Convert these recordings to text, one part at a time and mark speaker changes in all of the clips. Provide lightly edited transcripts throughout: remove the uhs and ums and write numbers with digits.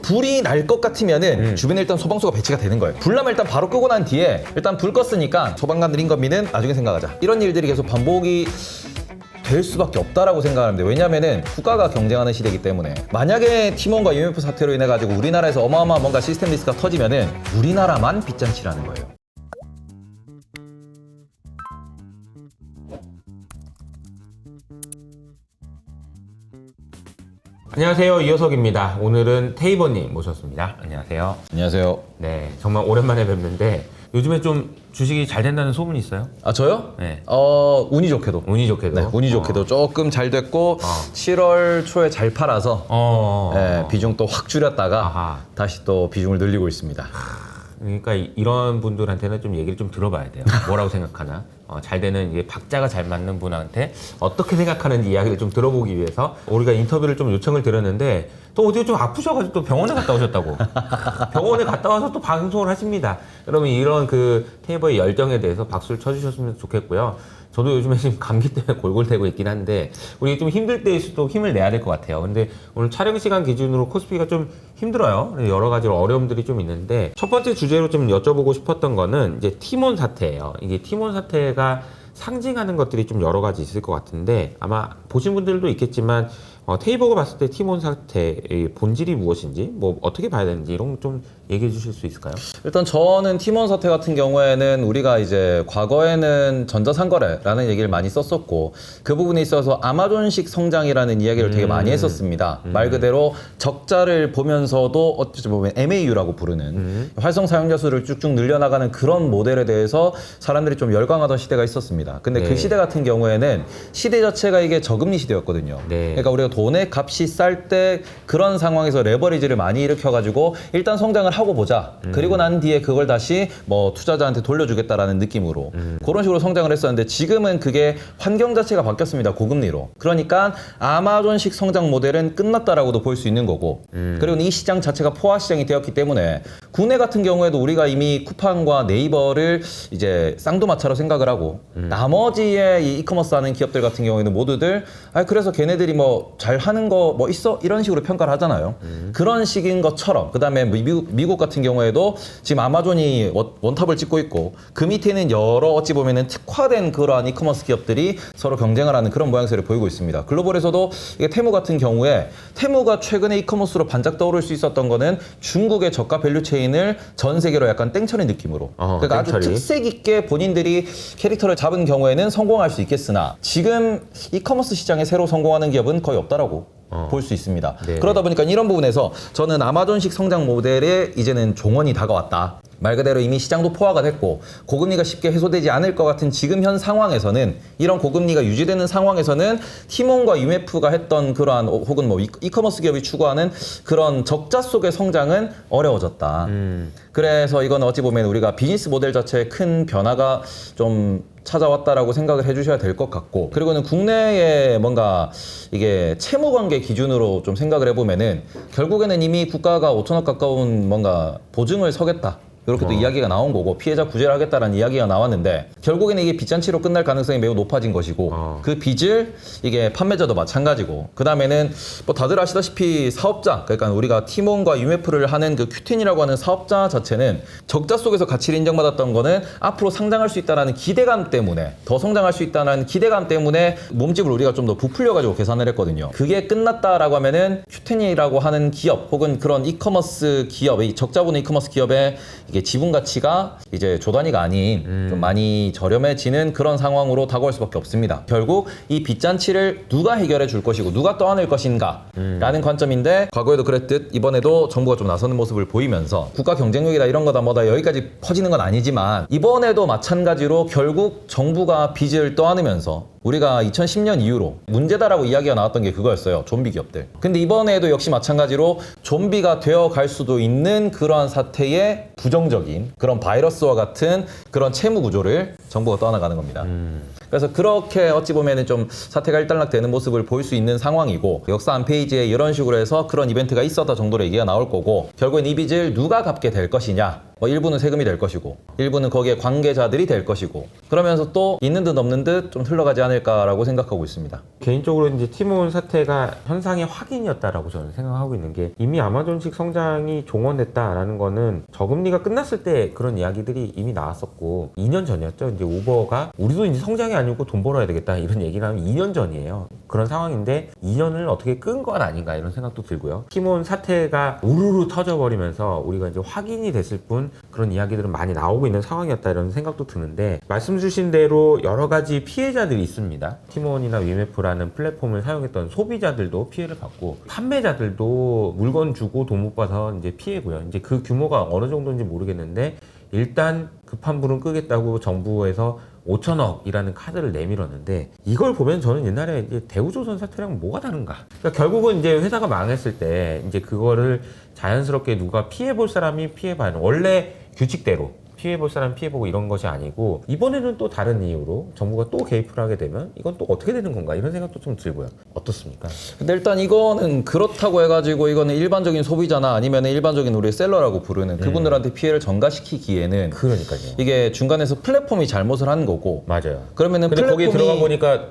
Speaker 1: 불이 날 것 같으면은 주변에 일단 소방서가 배치가 되는 거예요. 불 나면 일단 바로 끄고 난 뒤에 일단 불 껐으니까 소방관들 인건비는 나중에 생각하자. 이런 일들이 계속 반복이 될 수밖에 없다라고 생각하는데, 왜냐면은 국가가 경쟁하는 시대이기 때문에 만약에 팀원과 IMF 사태로 인해 가지고 우리나라에서 어마어마한 뭔가 시스템 리스크가 터지면은 우리나라만 빚잔치라는 거예요.
Speaker 2: 안녕하세요, 이효석입니다. 오늘은 테이버님 모셨습니다. 안녕하세요.
Speaker 1: 안녕하세요.
Speaker 2: 네, 정말 오랜만에 뵙는데 요즘에 좀 주식이 잘 된다는 소문이 있어요?
Speaker 1: 아, 저요?
Speaker 2: 네.
Speaker 1: 운이 좋게도.
Speaker 2: 운이 좋게도.
Speaker 1: 네, 운이 좋게도 조금 잘 됐고 7월 초에 잘 팔아서 네, 비중 또 확 줄였다가
Speaker 2: 아하.
Speaker 1: 다시 또 비중을 늘리고 있습니다.
Speaker 2: 그러니까 이런 분들한테는 좀 얘기를 좀 들어봐야 돼요. 뭐라고 생각하나? 잘 되는 이게 박자가 잘 맞는 분한테 어떻게 생각하는지 이야기를 좀 들어보기 위해서 우리가 인터뷰를 좀 요청을 드렸는데 또 어디가 좀 아프셔가지고 또 병원에 갔다 오셨다고. 병원에 갔다 와서 또 방송을 하십니다. 여러분 이런 그 테이버의 열정에 대해서 박수를 쳐주셨으면 좋겠고요. 저도 요즘에 지금 감기 때문에 골골대고 있긴 한데 우리 좀 힘들 때일수록 힘을 내야 될 것 같아요. 근데 오늘 촬영 시간 기준으로 코스피가 좀 힘들어요. 여러 가지 어려움들이 좀 있는데 첫 번째 주제로 좀 여쭤보고 싶었던 거는 이제 티몬 사태예요. 이게 티몬 사태가 상징하는 것들이 좀 여러 가지 있을 것 같은데 아마 보신 분들도 있겠지만 테이버가 봤을 때 티몬 사태의 본질이 무엇인지 뭐 어떻게 봐야 되는지 이런 거 좀 얘기해 주실 수 있을까요?
Speaker 1: 일단 저는 팀원 사태 같은 경우에는 우리가 이제 과거에는 전자상거래라는 얘기를 많이 썼었고 그 부분에 있어서 아마존식 성장이라는 이야기를 되게 많이 했었습니다. 말 그대로 적자를 보면서도 어찌 보면 MAU라고 부르는 활성 사용자 수를 쭉쭉 늘려나가는 그런 모델에 대해서 사람들이 좀 열광하던 시대가 있었습니다. 근데
Speaker 2: 네.
Speaker 1: 그 시대 같은 경우에는 시대 자체가 이게 저금리 시대였거든요.
Speaker 2: 네.
Speaker 1: 그러니까 우리가 돈의 값이 쌀 때 그런 상황에서 레버리지를 많이 일으켜가지고 일단 성장을 하고 보자. 그리고 난 뒤에 그걸 다시 뭐 투자자한테 돌려주겠다라는 느낌으로 그런 식으로 성장을 했었는데 지금은 그게 환경 자체가 바뀌었습니다. 고금리로. 그러니까 아마존식 성장 모델은 끝났다라고도 볼 수 있는 거고 그리고 이 시장 자체가 포화 시장이 되었기 때문에 국내 같은 경우에도 우리가 이미 쿠팡과 네이버를 이제 쌍두마차로 생각을 하고 나머지의 이 이커머스 하는 기업들 같은 경우에는 모두들 그래서 걔네들이 뭐 잘하는 거 뭐 있어? 이런 식으로 평가를 하잖아요. 그런 식인 것처럼 그 다음에 미국 같은 경우에도 지금 아마존이 원탑을 찍고 있고 그 밑에는 여러 어찌 보면은 특화된 그러한 이커머스 기업들이 서로 경쟁을 하는 그런 모양새를 보이고 있습니다. 글로벌에서도 이게 테무 같은 경우에 테무가 최근에 이커머스로 반짝 떠오를 수 있었던 거는 중국의 저가 밸류 체인을 전 세계로 약간 땡처리 느낌으로 그러니까
Speaker 2: 땡처리.
Speaker 1: 아주 특색 있게 본인들이 캐릭터를 잡은 경우에는 성공할 수 있겠으나 지금 이커머스 시장에 새로 성공하는 기업은 거의 없다라고 볼 수 있습니다.
Speaker 2: 네네.
Speaker 1: 그러다 보니까 이런 부분에서 저는 아마존식 성장 모델에 이제는 종언이 다가왔다. 말 그대로 이미 시장도 포화가 됐고 고금리가 쉽게 해소되지 않을 것 같은 지금 현 상황에서는 이런 고금리가 유지되는 상황에서는 티몬과 IMF가 했던 그러한 혹은 뭐 이커머스 기업이 추구하는 그런 적자 속의 성장은 어려워졌다. 그래서 이건 어찌 보면 우리가 비즈니스 모델 자체에 큰 변화가 좀 찾아왔다라고 생각을 해주셔야 될 것 같고 그리고는 국내에 뭔가 이게 채무 관계 기준으로 좀 생각을 해보면은 결국에는 이미 국가가 5천억 가까운 뭔가 보증을 서겠다. 이렇게 또 이야기가 나온 거고 피해자 구제를 하겠다라는 이야기가 나왔는데 결국에는 이게 빚잔치로 끝날 가능성이 매우 높아진 것이고 그 빚을 이게 판매자도 마찬가지고 그 다음에는 뭐 다들 아시다시피 사업자 그러니까 우리가 티몬과 IMF를 하는 그 큐텐이라고 하는 사업자 자체는 적자 속에서 가치를 인정받았던 거는 앞으로 상장할 수 있다는 기대감 때문에 더 성장할 수 있다는 기대감 때문에 몸집을 우리가 좀 더 부풀려가지고 계산을 했거든요. 그게 끝났다라고 하면은 큐텐이라고 하는 기업 혹은 그런 이커머스 기업의 적자분의 이커머스 기업의 이게 지분 가치가 이제 조 단위가 아닌 좀 많이 저렴해지는 그런 상황으로 다가올 수밖에 없습니다. 결국 이 빚잔치를 누가 해결해 줄 것이고 누가 떠안을 것인가 라는 관점인데 과거에도 그랬듯 이번에도 정부가 좀 나서는 모습을 보이면서 국가 경쟁력이다 이런 거다 뭐다 여기까지 퍼지는 건 아니지만 이번에도 마찬가지로 결국 정부가 빚을 떠안으면서 우리가 2010년 이후로 문제다라고 이야기가 나왔던 게 그거였어요. 좀비 기업들. 근데 이번에도 역시 마찬가지로 좀비가 되어 갈 수도 있는 그러한 사태의 부정적인 그런 바이러스와 같은 그런 채무 구조를 정부가 떠안아가는 겁니다. 그래서 그렇게 어찌 보면은 좀 사태가 일단락되는 모습을 볼 수 있는 상황이고 역사 한 페이지에 이런 식으로 해서 그런 이벤트가 있었다 정도로 얘기가 나올 거고 결국엔 이 빚을 누가 갚게 될 것이냐 일부는 세금이 될 것이고 일부는 거기에 관계자들이 될 것이고 그러면서 또 있는 듯 없는 듯 좀 흘러가지 않을까라고 생각하고 있습니다.
Speaker 2: 개인적으로 이제 티몬 사태가 현상의 확인이었다라고 저는 생각하고 있는 게 이미 아마존식 성장이 종언됐다라는 거는 저금리가 끝났을 때 그런 이야기들이 이미 나왔었고 2년 전이었죠. 이제 우버가 우리도 이제 성장이 아니고 돈 벌어야 되겠다 이런 얘기를 하면 2년 전이에요. 그런 상황인데 2년을 어떻게 끈 건 아닌가 이런 생각도 들고요. 티몬 사태가 우르르 터져버리면서 우리가 이제 확인이 됐을 뿐 그런 이야기들은 많이 나오고 있는 상황이었다 이런 생각도 드는데 말씀 주신 대로 여러 가지 피해자들이 있습니다. 티몬이나 위메프라는 플랫폼을 사용했던 소비자들도 피해를 받고 판매자들도 물건 주고 돈 못 받아서 이제 피해고요. 이제 그 규모가 어느 정도인지 모르겠는데 일단 급한 불은 끄겠다고 정부에서 5천억이라는 카드를 내밀었는데 이걸 보면 저는 옛날에 이제 대우조선 사태랑 뭐가 다른가? 그러니까 결국은 이제 회사가 망했을 때 이제 그거를 자연스럽게 누가 피해볼 사람이 피해봐야 원래 규칙대로 피해볼 사람 피해보고 이런 것이 아니고 이번에는 또 다른 이유로 정부가 또 개입을 하게 되면 이건 또 어떻게 되는 건가 이런 생각도 좀 들고요. 어떻습니까?
Speaker 1: 근데 일단 이거는 그렇다고 해가지고 이거는 일반적인 소비자나 아니면 일반적인 우리 셀러라고 부르는 그분들한테 피해를 전가시키기에는
Speaker 2: 그러니까요.
Speaker 1: 이게 중간에서 플랫폼이 잘못을 한 거고
Speaker 2: 맞아요.
Speaker 1: 그러면은
Speaker 2: 근데
Speaker 1: 플랫폼이
Speaker 2: 거기 들어가 보니까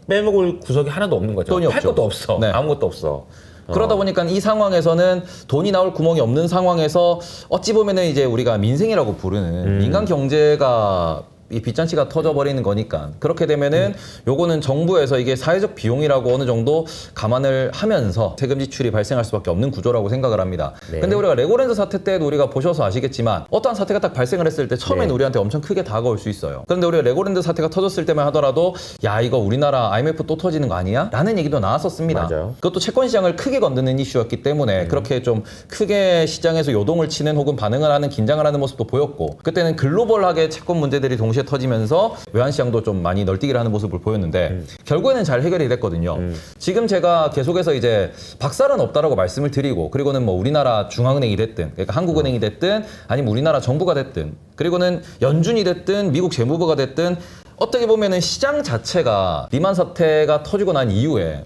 Speaker 2: 빼먹을 구석이 하나도 없는 거죠.
Speaker 1: 돈이
Speaker 2: 팔
Speaker 1: 없죠.
Speaker 2: 것도 없어.
Speaker 1: 네.
Speaker 2: 아무것도 없어.
Speaker 1: 그러다 보니까 이 상황에서는 돈이 나올 구멍이 없는 상황에서 어찌 보면은 이제 우리가 민생이라고 부르는 민간 경제가 이 빚잔치가 터져버리는 거니까 그렇게 되면은 요거는 정부에서 이게 사회적 비용이라고 어느 정도 감안을 하면서 세금 지출이 발생할 수밖에 없는 구조라고 생각을 합니다.
Speaker 2: 네.
Speaker 1: 근데 우리가 레고랜드 사태 때도 우리가 보셔서 아시겠지만 어떠한 사태가 딱 발생을 했을 때 처음엔
Speaker 2: 네.
Speaker 1: 우리한테 엄청 크게 다가올 수 있어요. 그런데 우리가 레고랜드 사태가 터졌을 때만 하더라도 야 이거 우리나라 IMF 또 터지는 거 아니야? 라는 얘기도 나왔었습니다.
Speaker 2: 맞아요.
Speaker 1: 그것도 채권 시장을 크게 건드는 이슈였기 때문에 그렇게 좀 크게 시장에서 요동을 치는 혹은 반응을 하는 긴장을 하는 모습도 보였고 그때는 글로벌하게 채권 문제들이 동시에 터지면서 외환시장도 좀 많이 널뛰기를 하는 모습을 보였는데 결국에는 잘 해결이 됐거든요. 지금 제가 계속해서 이제 박살은 없다라고 말씀을 드리고 그리고는 뭐 우리나라 중앙은행이 됐든 그러니까 한국은행이 됐든 아니면 우리나라 정부가 됐든 그리고는 연준이 됐든 미국 재무부가 됐든 어떻게 보면은 시장 자체가 리만 사태가 터지고 난 이후에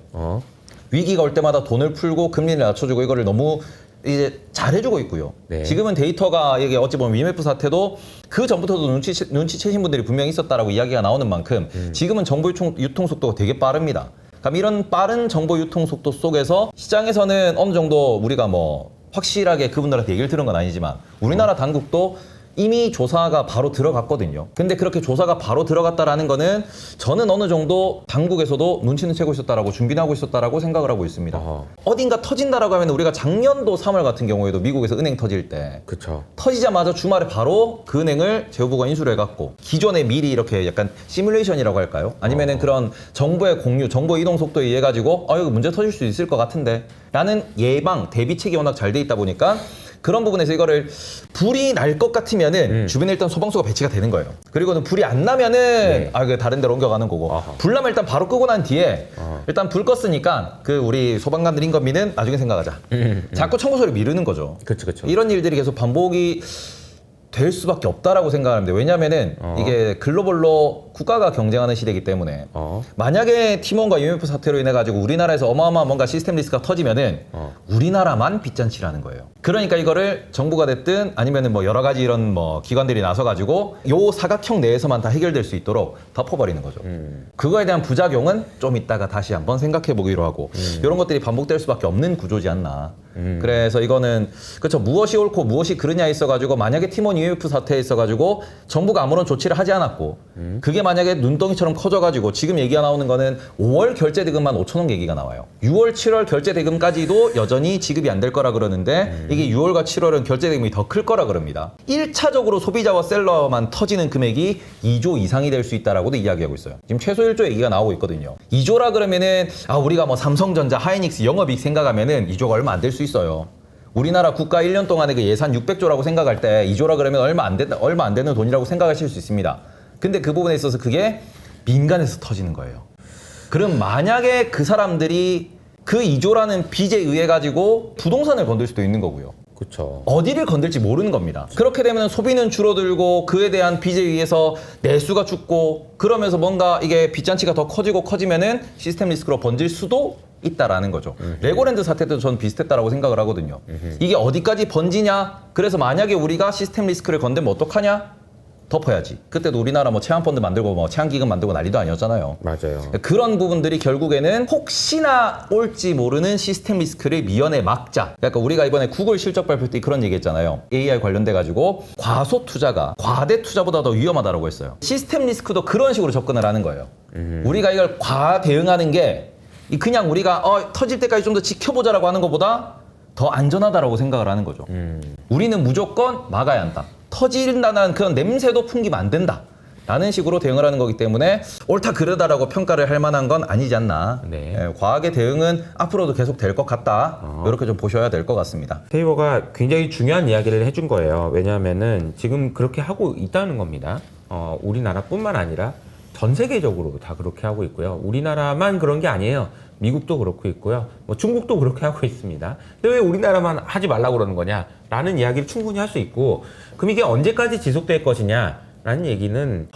Speaker 1: 위기가 올 때마다 돈을 풀고 금리를 낮춰주고 이거를 너무 이제 잘해주고 있고요.
Speaker 2: 네.
Speaker 1: 지금은 데이터가 이게 어찌 보면 위메프 사태도 그 전부터도 눈치채신 분들이 분명히 있었다라고 이야기가 나오는 만큼 지금은 정보 유통 속도가 되게 빠릅니다. 그럼 이런 빠른 정보 유통 속도 속에서 시장에서는 어느 정도 우리가 뭐 확실하게 그분들한테 얘기를 들은 건 아니지만 우리나라 당국도 이미 조사가 바로 들어갔거든요. 근데 그렇게 조사가 바로 들어갔다라는 거는 저는 어느 정도 당국에서도 눈치는 채고 있었다라고 준비는 하고 있었다라고 생각을 하고 있습니다. 어딘가 터진다라고 하면 우리가 작년도 3월 같은 경우에도 미국에서 은행 터질 때
Speaker 2: 그쵸.
Speaker 1: 터지자마자 주말에 바로 그 은행을 재무부가 인수를 해갖고 기존에 미리 이렇게 약간 시뮬레이션이라고 할까요? 아니면은 그런 정보의 공유, 정보 이동 속도에 의해 가지고 이거 문제 터질 수 있을 것 같은데 라는 예방, 대비책이 워낙 잘 돼 있다 보니까 그런 부분에서 이거를 불이 날 것 같으면은 주변에 일단 소방서가 배치가 되는 거예요. 그리고는 불이 안 나면은 그 다른 데로 옮겨가는 거고 불 나면 일단 바로 끄고 난 뒤에 일단 불 껐으니까 그 우리 소방관들 인건비는 나중에 생각하자. 자꾸 청구서를 미루는 거죠.
Speaker 2: 그쵸.
Speaker 1: 이런 일들이 계속 반복이 될 수밖에 없다라고 생각합니다. 왜냐면은 이게 글로벌로 국가가 경쟁하는 시대이기 때문에 만약에 티몬과 IMF 사태로 인해 가지고 우리나라에서 어마어마한 뭔가 시스템 리스크가 터지면은 우리나라만 빚잔치라는 거예요. 그러니까 이거를 정부가 됐든 아니면은 뭐 여러 가지 이런 뭐 기관들이 나서 가지고 요 사각형 내에서만 다 해결될 수 있도록 덮어버리는 거죠. 그거에 대한 부작용은 좀 이따가 다시 한번 생각해 보기로 하고 이런 것들이 반복될 수밖에 없는 구조지 않나. 그래서 이거는 그렇죠. 무엇이 옳고 무엇이 그르냐 있어가지고 만약에 티몬 IMF 사태에 있어가지고 정부가 아무런 조치를 하지 않았고 그게 만약에 눈덩이처럼 커져가지고 지금 얘기가 나오는 거는 5월 결제 대금만 5천억 얘기가 나와요. 6월, 7월 결제 대금까지도 여전히 지급이 안 될 거라 그러는데 이게 6월과 7월은 결제 대금이 더 클 거라 그럽니다. 1차적으로 소비자와 셀러만 터지는 금액이 2조 이상이 될 수 있다라고도 이야기하고 있어요. 지금 최소 1조 얘기가 나오고 있거든요. 2조라 그러면은 우리가 뭐 삼성전자, 하이닉스 영업이익 생각하면은 2조가 얼마 안 될 수 있어요. 우리나라 국가 1년 동안의 그 예산 600조라고 생각할 때 2조라 그러면 얼마 안 되는 돈이라고 생각하실 수 있습니다. 근데 그 부분에 있어서 그게 민간에서 터지는 거예요. 그럼 만약에 그 사람들이 그 2조라는 빚에 의해 가지고 부동산을 건들 수도 있는 거고요.
Speaker 2: 그렇죠.
Speaker 1: 어디를 건들지 모르는 겁니다. 그렇게 되면 소비는 줄어들고 그에 대한 빚에 의해서 내수가 죽고 그러면서 뭔가 이게 빚잔치가 더 커지고 커지면은 시스템 리스크로 번질 수도 있다라는 거죠. 레고랜드 사태 때도 저는 비슷했다라고 생각을 하거든요. 이게 어디까지 번지냐? 그래서 만약에 우리가 시스템 리스크를 건들면 어떡하냐? 덮어야지. 그때도 우리나라 뭐 채권펀드 만들고 뭐 채권기금 만들고 난리도 아니었잖아요.
Speaker 2: 맞아요.
Speaker 1: 그런 부분들이 결국에는 혹시나 올지 모르는 시스템 리스크를 미연에 막자. 그러니까 우리가 이번에 구글 실적 발표 때 그런 얘기 했잖아요. AI 관련돼 가지고 과소 투자가 과대 투자보다 더 위험하다고 했어요. 시스템 리스크도 그런 식으로 접근을 하는 거예요. 우리가 이걸 과대응하는 게 그냥 우리가 터질 때까지 좀 더 지켜보자라고 하는 것보다 더 안전하다라고 생각을 하는 거죠. 우리는 무조건 막아야 한다. 터진다는 그런 냄새도 풍기면 안 된다. 라는 식으로 대응을 하는 거기 때문에 옳다 그르다라고 평가를 할 만한 건 아니지 않나.
Speaker 2: 네.
Speaker 1: 과학의 대응은 앞으로도 계속 될 것 같다. 이렇게 좀 보셔야 될 것 같습니다.
Speaker 2: 세이버가 굉장히 중요한 이야기를 해준 거예요. 왜냐하면은 지금 그렇게 하고 있다는 겁니다. 우리나라뿐만 아니라 전 세계적으로 다 그렇게 하고 있고요. 우리나라만 그런 게 아니에요. 미국도 그렇고 있고요. 뭐 중국도 그렇게 하고 있습니다. 근데 왜 우리나라만 하지 말라고 그러는 거냐라는 이야기를 충분히 할 수 있고, 그럼 이게 언제까지 지속될 것이냐라는 얘기는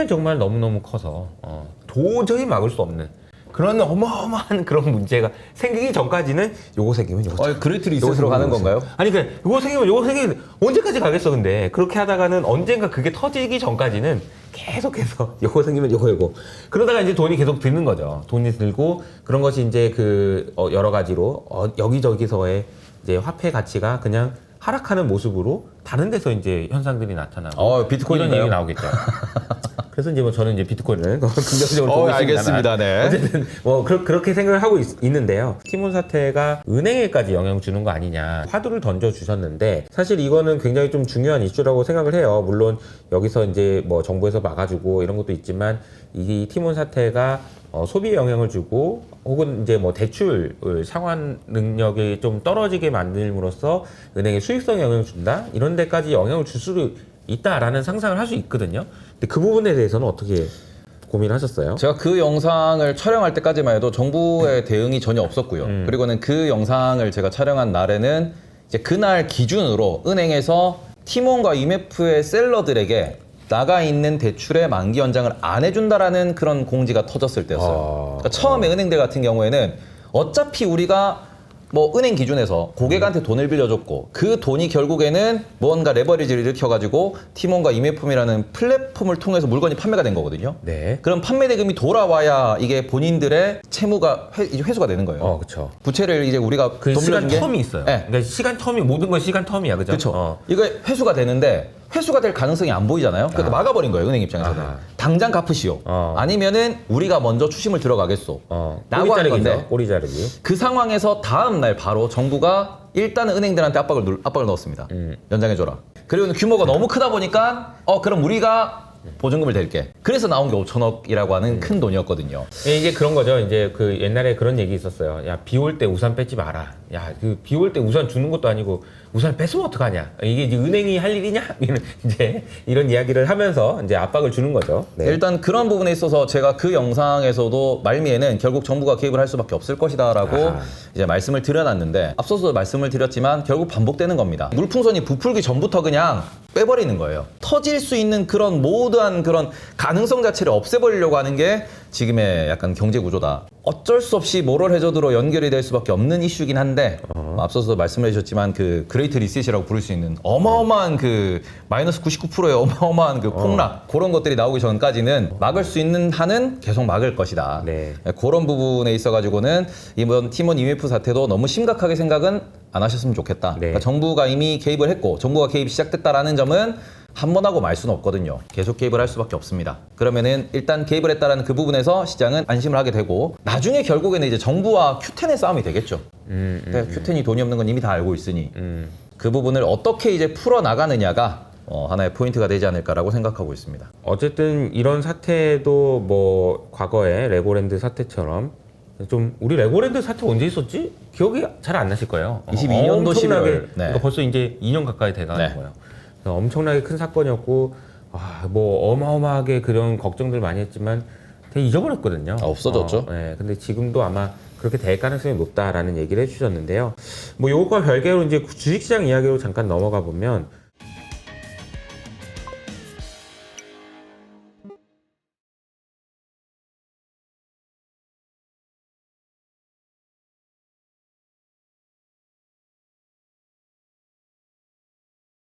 Speaker 2: 정말 너무너무 커서 도저히 막을 수 없는 그런 어마어마한 그런 문제가 생기기 전까지는 요거 생기면 요거
Speaker 1: 그레이트 리셋으로 가는 건가요?
Speaker 2: 아니 그래 요거 생기면 언제까지 가겠어. 근데 그렇게 하다가는 언젠가 그게 터지기 전까지는 계속해서 요거 생기면 요거 그러다가 이제 돈이 계속 드는 거죠. 돈이 들고 그런 것이 이제 여러 가지로 여기저기서의 이제 화폐 가치가 그냥 하락하는 모습으로 다른 데서 이제 현상들이 나타나고
Speaker 1: 비트코인인가요?
Speaker 2: 이런 얘기 나오겠죠. 그래서 이제 뭐 저는 이제 비트코인을 긍정적으로 보고 있습니다.
Speaker 1: 알겠습니다. 네.
Speaker 2: 어쨌든 뭐 그렇게 생각을 하고 있는데요. 티몬 사태가 은행에까지 영향 주는 거 아니냐 화두를 던져 주셨는데, 사실 이거는 굉장히 좀 중요한 이슈라고 생각을 해요. 물론 여기서 이제 뭐 정부에서 막아주고 이런 것도 있지만 이 티몬 사태가 소비에 영향을 주고 혹은 이제 뭐 대출 상환 능력이 좀 떨어지게 만들므로써 은행의 수익성에 영향을 준다, 이런 데까지 영향을 줄 수도 있다라는 상상을 할 수 있거든요. 근데 그 부분에 대해서는 어떻게 고민하셨어요?
Speaker 1: 제가 그 영상을 촬영할 때까지만 해도 정부의 대응이 전혀 없었고요. 그리고는 그 영상을 제가 촬영한 날에는 이제 그날 기준으로 은행에서 티몬과 IMF의 셀러들에게 나가 있는 대출의 만기 연장을 안 해준다라는 그런 공지가 터졌을 때였어요. 그러니까 처음에 은행들 같은 경우에는 어차피 우리가 뭐 은행 기준에서 고객한테 돈을 빌려줬고 그 돈이 결국에는 뭔가 레버리지를 일으켜가지고 티몬과 IMF이라는 플랫폼을 통해서 물건이 판매가 된 거거든요.
Speaker 2: 네.
Speaker 1: 그럼 판매 대금이 돌아와야 이게 본인들의 채무가 이제 회수가 되는 거예요.
Speaker 2: 그렇죠.
Speaker 1: 부채를 이제 우리가
Speaker 2: 그
Speaker 1: 돈
Speaker 2: 시간
Speaker 1: 빌려준 게
Speaker 2: 텀이 있어요.
Speaker 1: 네.
Speaker 2: 그러니까 시간 텀이 모든 건 시간 텀이야, 그죠?
Speaker 1: 그렇죠. 이거 회수가 되는데 회수가 될 가능성이 안 보이잖아요. 그러니까 막아버린 거예요, 은행 입장에서는. 당장 갚으시오. 아니면은 우리가 먼저 추심을 들어가겠소. 라고 하는 건데
Speaker 2: 꼬리 자르기.
Speaker 1: 그 상황에서 다음 날 바로 정부가 일단은 은행들한테 압박을 넣었습니다. 연장해줘라. 그리고 규모가 너무 크다 보니까 그럼 우리가 보증금을 댈게. 그래서 나온 게 5천억이라고 하는 큰 돈이었거든요.
Speaker 2: 이게 그런 거죠. 이제 그 옛날에 그런 얘기 있었어요. 야, 비 올 때 우산 뺏지 마라. 야, 그 비 올 때 우산 주는 것도 아니고 우산을 뺏으면 어떡하냐. 이게 이제 은행이 할 일이냐? 이제 이런 이야기를 하면서 이제 압박을 주는 거죠. 네.
Speaker 1: 일단 그런 부분에 있어서 제가 그 영상에서도 말미에는 결국 정부가 개입을 할 수밖에 없을 것이다라고 이제 말씀을 드려놨는데, 앞서서 말씀을 드렸지만 결국 반복되는 겁니다. 물풍선이 부풀기 전부터 그냥 빼버리는 거예요. 터질 수 있는 그런 모두한 그런 가능성 자체를 없애버리려고 하는 게 지금의 약간 경제 구조다. 어쩔 수 없이 모럴 해저드로 연결이 될 수밖에 없는 이슈긴 한데, 앞서서 말씀해 주셨지만 그 그레이트 리셋이라고 부를 수 있는 어마어마한 그 마이너스 99%의 어마어마한 그 폭락, 그런 것들이 나오기 전까지는 막을 수 있는 한은 계속 막을 것이다.
Speaker 2: 네.
Speaker 1: 그런 부분에 있어가지고는 이번 티몬 IMF 사태도 너무 심각하게 생각은 안 하셨으면 좋겠다.
Speaker 2: 네.
Speaker 1: 그러니까 정부가 이미 개입을 했고 정부가 개입이 시작됐다라는 점은 한 번 하고 말 수는 없거든요. 계속 개입을 할 수밖에 없습니다. 그러면은 일단 개입을 했다라는 그 부분에서 시장은 안심을 하게 되고, 나중에 결국에는 이제 정부와 Q10의 싸움이 되겠죠. Q10이 돈이 없는 건 이미 다 알고 있으니 그 부분을 어떻게 이제 풀어 나가느냐가 하나의 포인트가 되지 않을까라고 생각하고 있습니다.
Speaker 2: 어쨌든 이런 사태도 뭐 과거에 레고랜드 사태처럼 좀, 우리 레고랜드 사태 언제 있었지? 기억이 잘 안 나실 거예요.
Speaker 1: 22년도 11월. 네.
Speaker 2: 그러니까 벌써 이제 2년 가까이 돼가는
Speaker 1: 네.
Speaker 2: 거예요. 엄청나게 큰 사건이었고, 뭐 어마어마하게 그런 걱정들 많이 했지만 되게 잊어버렸거든요.
Speaker 1: 없어졌죠.
Speaker 2: 네, 근데 지금도 아마 그렇게 될 가능성이 높다라는 얘기를 해주셨는데요. 뭐 요것과 별개로 이제 주식시장 이야기로 잠깐 넘어가 보면